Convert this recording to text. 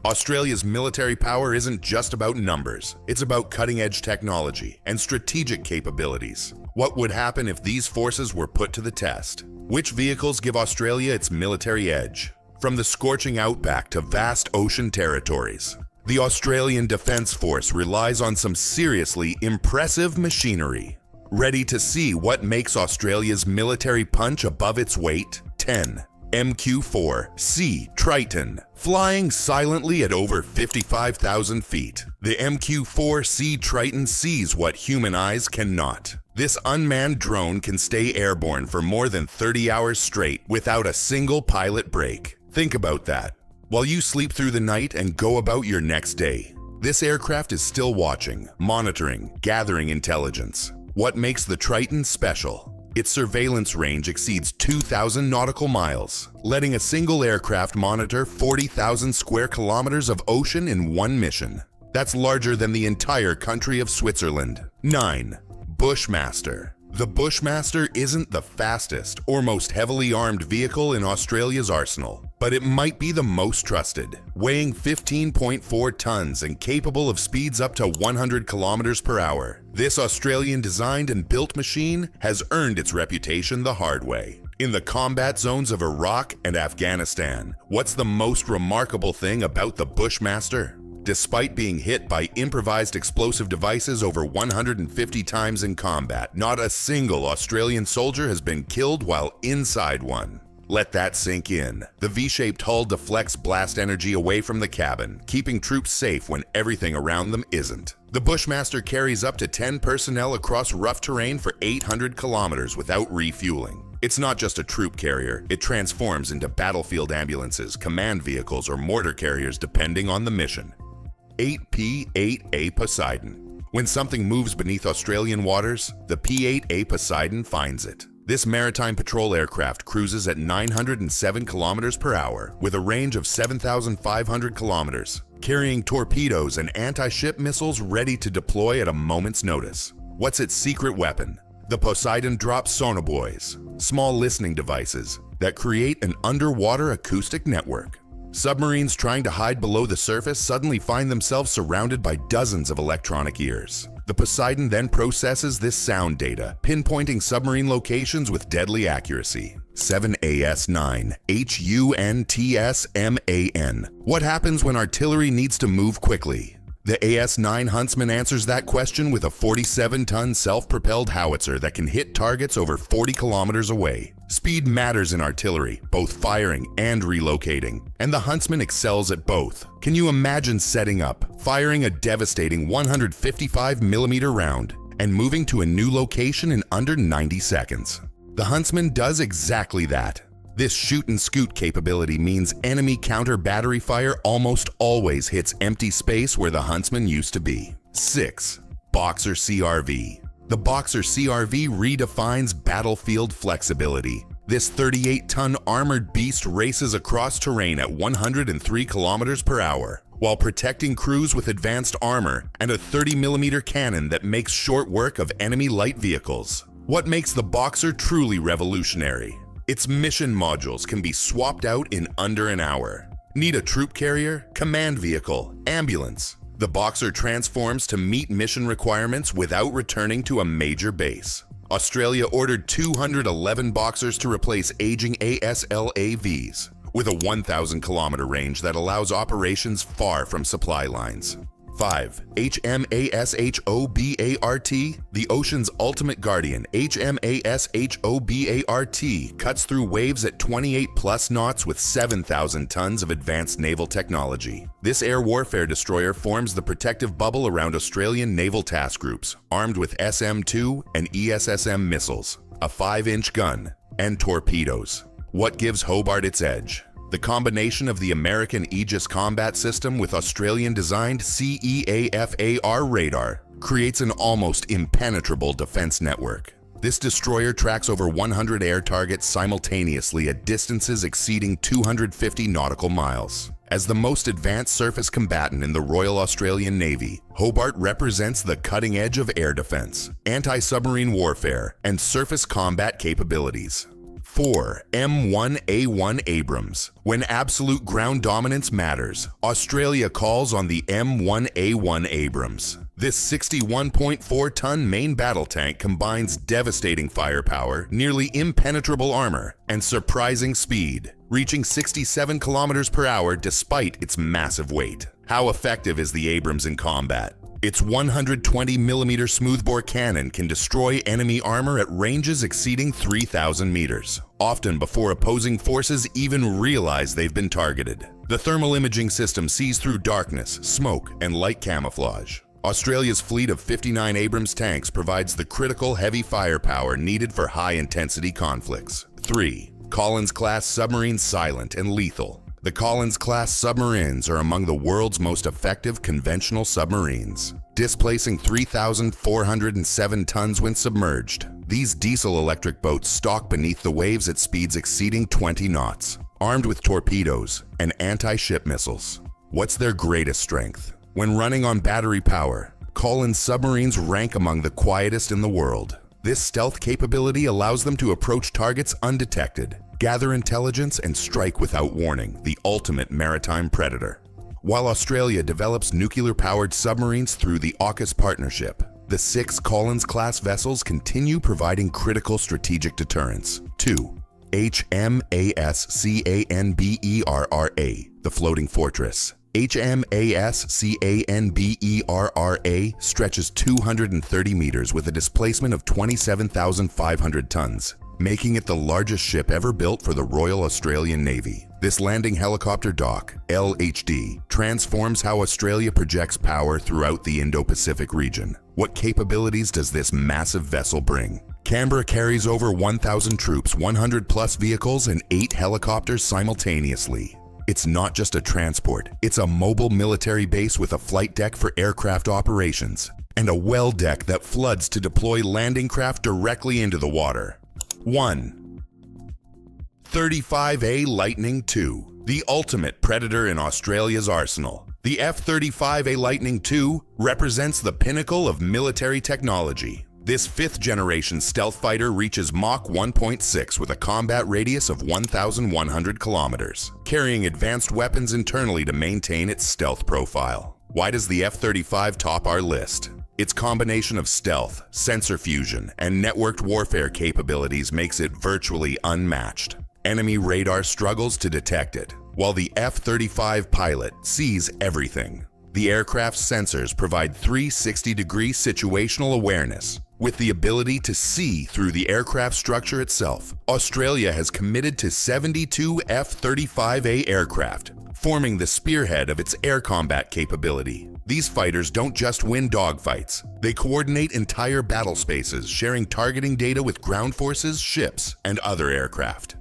Australia's military power isn't just about numbers. It's about cutting-edge technology and strategic capabilities. What would happen if these forces were put to the test? Which vehicles give Australia its military edge? From the scorching outback to vast ocean territories, the Australian Defence Force relies on some seriously impressive machinery. Ready to see what makes Australia's military punch above its weight? 10. MQ-4C Triton. Flying silently at over 55,000 feet, the MQ-4C Triton sees what human eyes cannot. This unmanned drone can stay airborne for more than 30 hours straight without a single pilot break. Think about that. While you sleep through the night and go about your next day, this aircraft is still watching, monitoring, gathering intelligence. What makes the Triton special? Its surveillance range exceeds 2,000 nautical miles, letting a single aircraft monitor 40,000 square kilometers of ocean in one mission. That's larger than the entire country of Switzerland. 9. Bushmaster. The Bushmaster isn't the fastest or most heavily armed vehicle in Australia's arsenal, but it might be the most trusted. Weighing 15.4 tons and capable of speeds up to 100 kilometers per hour, this Australian-designed and built machine has earned its reputation the hard way. In the combat zones of Iraq and Afghanistan, what's the most remarkable thing about the Bushmaster? Despite being hit by improvised explosive devices over 150 times in combat, not a single Australian soldier has been killed while inside one. Let that sink in. The V-shaped hull deflects blast energy away from the cabin, keeping troops safe when everything around them isn't. The Bushmaster carries up to 10 personnel across rough terrain for 800 kilometers without refueling. It's not just a troop carrier, it transforms into battlefield ambulances, command vehicles, or mortar carriers depending on the mission. 8P-8A Poseidon. When something moves beneath Australian waters, the P-8A Poseidon finds it. This maritime patrol aircraft cruises at 907 kilometers per hour with a range of 7,500 kilometers, carrying torpedoes and anti-ship missiles ready to deploy at a moment's notice. What's its secret weapon? The Poseidon drops sonobuoys, small listening devices that create an underwater acoustic network. Submarines trying to hide below the surface suddenly find themselves surrounded by dozens of electronic ears. The Poseidon then processes this sound data, pinpointing submarine locations with deadly accuracy. 7 AS9 Huntsman. What happens when artillery needs to move quickly? The AS9 Huntsman answers that question with a 47-ton self-propelled howitzer that can hit targets over 40 kilometers away. Speed matters in artillery, both firing and relocating, and the Huntsman excels at both. Can you imagine setting up, firing a devastating 155mm round, and moving to a new location in under 90 seconds? The Huntsman does exactly that. This shoot-and-scoot capability means enemy counter-battery fire almost always hits empty space where the Huntsman used to be. 6. Boxer CRV. The Boxer CRV redefines battlefield flexibility. This 38-ton armored beast races across terrain at 103 kilometers per hour, while protecting crews with advanced armor and a 30mm cannon that makes short work of enemy light vehicles. What makes the Boxer truly revolutionary? Its mission modules can be swapped out in under an hour. Need a troop carrier, command vehicle, ambulance? The Boxer transforms to meet mission requirements without returning to a major base. Australia ordered 211 Boxers to replace aging ASLAVs, with a 1,000-kilometer range that allows operations far from supply lines. 5. HMAS Hobart. The ocean's ultimate guardian, HMAS Hobart, cuts through waves at 28+ knots with 7,000 tons of advanced naval technology. This air warfare destroyer forms the protective bubble around Australian naval task groups, armed with SM-2 and ESSM missiles, a 5-inch gun, and torpedoes. What gives Hobart its edge? The combination of the American Aegis combat system with Australian-designed CEAFAR radar creates an almost impenetrable defense network. This destroyer tracks over 100 air targets simultaneously at distances exceeding 250 nautical miles. As the most advanced surface combatant in the Royal Australian Navy, Hobart represents the cutting edge of air defense, anti-submarine warfare, and surface combat capabilities. 4. M1A1 Abrams. When absolute ground dominance matters, Australia calls on the M1A1 Abrams. This 61.4-ton main battle tank combines devastating firepower, nearly impenetrable armor, and surprising speed, reaching 67 kilometers per hour despite its massive weight. How effective is the Abrams in combat? Its 120mm smoothbore cannon can destroy enemy armor at ranges exceeding 3,000 meters, often before opposing forces even realize they've been targeted. The thermal imaging system sees through darkness, smoke, and light camouflage. Australia's fleet of 59 Abrams tanks provides the critical heavy firepower needed for high-intensity conflicts. 3. Collins-class submarines silent and lethal. The Collins-class submarines are among the world's most effective conventional submarines, displacing 3,407 tons when submerged. These diesel-electric boats stalk beneath the waves at speeds exceeding 20 knots, armed with torpedoes and anti-ship missiles. What's their greatest strength? When running on battery power, Collins submarines rank among the quietest in the world. This stealth capability allows them to approach targets undetected, gather intelligence, and strike without warning, the ultimate maritime predator. While Australia develops nuclear-powered submarines through the AUKUS partnership, the 6 Collins-class vessels continue providing critical strategic deterrence. 2. HMAS Canberra, the floating fortress. HMAS Canberra stretches 230 meters with a displacement of 27,500 tons, making it the largest ship ever built for the Royal Australian Navy. This landing helicopter dock, LHD, transforms how Australia projects power throughout the Indo-Pacific region. What capabilities does this massive vessel bring? Canberra carries over 1,000 troops, 100-plus vehicles, and 8 helicopters simultaneously. It's not just a transport, it's a mobile military base with a flight deck for aircraft operations, and a well deck that floods to deploy landing craft directly into the water. 1. F-35A Lightning II, the ultimate predator in Australia's arsenal. The F-35A Lightning II represents the pinnacle of military technology. This 5th-generation stealth fighter reaches Mach 1.6 with a combat radius of 1,100 kilometers, carrying advanced weapons internally to maintain its stealth profile. Why does the F-35 top our list? Its combination of stealth, sensor fusion, and networked warfare capabilities makes it virtually unmatched. Enemy radar struggles to detect it, while the F-35 pilot sees everything. The aircraft's sensors provide 360-degree situational awareness, with the ability to see through the aircraft structure itself. Australia has committed to 72 F-35A aircraft, forming the spearhead of its air combat capability. These fighters don't just win dogfights, they coordinate entire battle spaces, sharing targeting data with ground forces, ships, and other aircraft.